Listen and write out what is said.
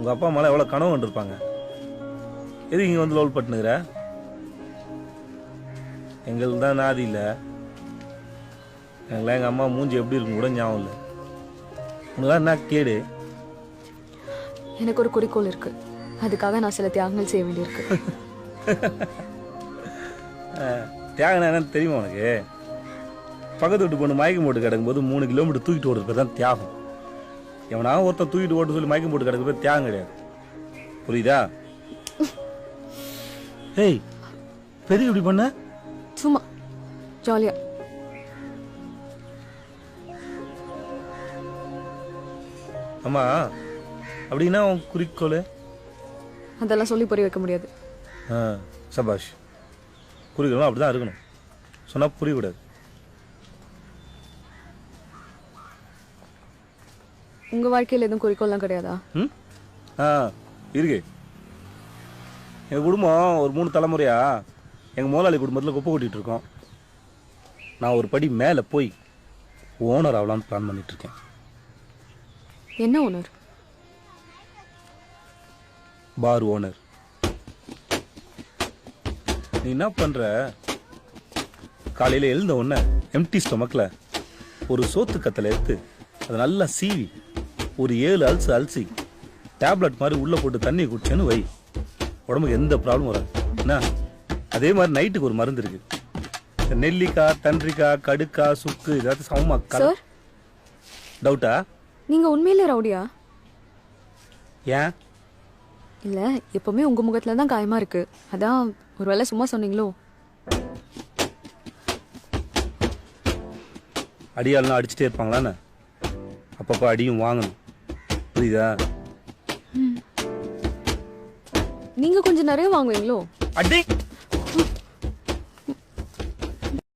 உங்கள் அப்பா அம்மாலாம் எவ்வளோ கனவு கண்டிருப்பாங்க. எதுக்கு இங்கே வந்து லோல் பட்டுனுங்கிற? எங்களுக்கு தான் நாதி இல்லை. எங்களாம் எங்கள் அம்மா மூஞ்சி எப்படி இருக்கும் கூட ஞாபகம் இல்லை. உனக்கு என்ன கேடு? எனக்கு ஒரு குறிக்கோள் இருக்கு, அதுக்காக நான் சில தியாகங்கள் செய்ய வேண்டியிருக்கு. தியாகம் என்னன்னு தெரியுமா உனக்கு? பக்கத்து வீட்டு பொண்ணு மயக்கம் போட்டு கிடக்கும்போது 3 கிலோமீட்டர் தூக்கிட்டு ஓடுறது பேர் தான் தியாகம். எவனா ஒருத்தன் தூக்கிட்டு ஓட்டு சொல்லி மயக்கம் போட்டு கிடக்கு பேர் தியாகம் கிடையாது. புரியுதா? ஏய், பெரிய இப்படி பண்ண? சும்மா ஜாலியா. அம்மா, அப்படின்னா உன் குறிக்கோள்? அதெல்லாம் சொல்லி புரிய வைக்க முடியாது. சபாஷ். குறிக்கோளும் அப்படிதான் இருக்கணும். சொன்னால் புரியக்கூடாது. உங்க வாழ்க்கையில் எதுவும் குறிக்கோள்லாம் கிடையாதா? இருக்கு. எங்கள் குடும்பம் ஒரு 3 தலைமுறையா எங்கள் முதலாளி குடும்பத்தில் குப்பை கொட்டிகிட்டு இருக்கோம். நான் ஒரு படி மேலே போய் ஓனர் ஆகலான்னு பிளான் பண்ணிட்டு இருக்கேன். என்ன ஓனர்? பார் ஓனர். நீ என்ன பண்ற? காலையில் எழுந்த உடனே எம்டி ஸ்டொமக்கில் ஒரு சோத்து கத்தலை எடுத்து அதை நல்லா சீவி ஒரு 7 அலசி டேப்லெட் மாதிரி உள்ளே போட்டு தண்ணியை குடிச்சேன்னு வை, உடம்புக்கு எந்த ப்ராப்ளம் வராது. என்ன? அதே மாதிரி நைட்டுக்கு ஒரு மருந்து இருக்கு. நெல்லிக்காய், தன்றிக்காய், கடுக்காய், சுக்கு ஏதாவது சமமா சார். டவுட்டா? நீங்க உண்மையிலே ரவுடியா? ஏன்? இல்ல, எப்பவுமே உங்க முகத்துல தான் காயமா இருக்கு, அதான் ஒருவேளை சும்மா சொன்னீங்களோ? அடியாலாம் அடிச்சுட்டே இருப்பாங்களான்னு அப்பப்போ அடியும் வாங்கணும். புரியுதா? நீங்க கொஞ்சம் நிறைய வாங்குவீங்களோ? அடி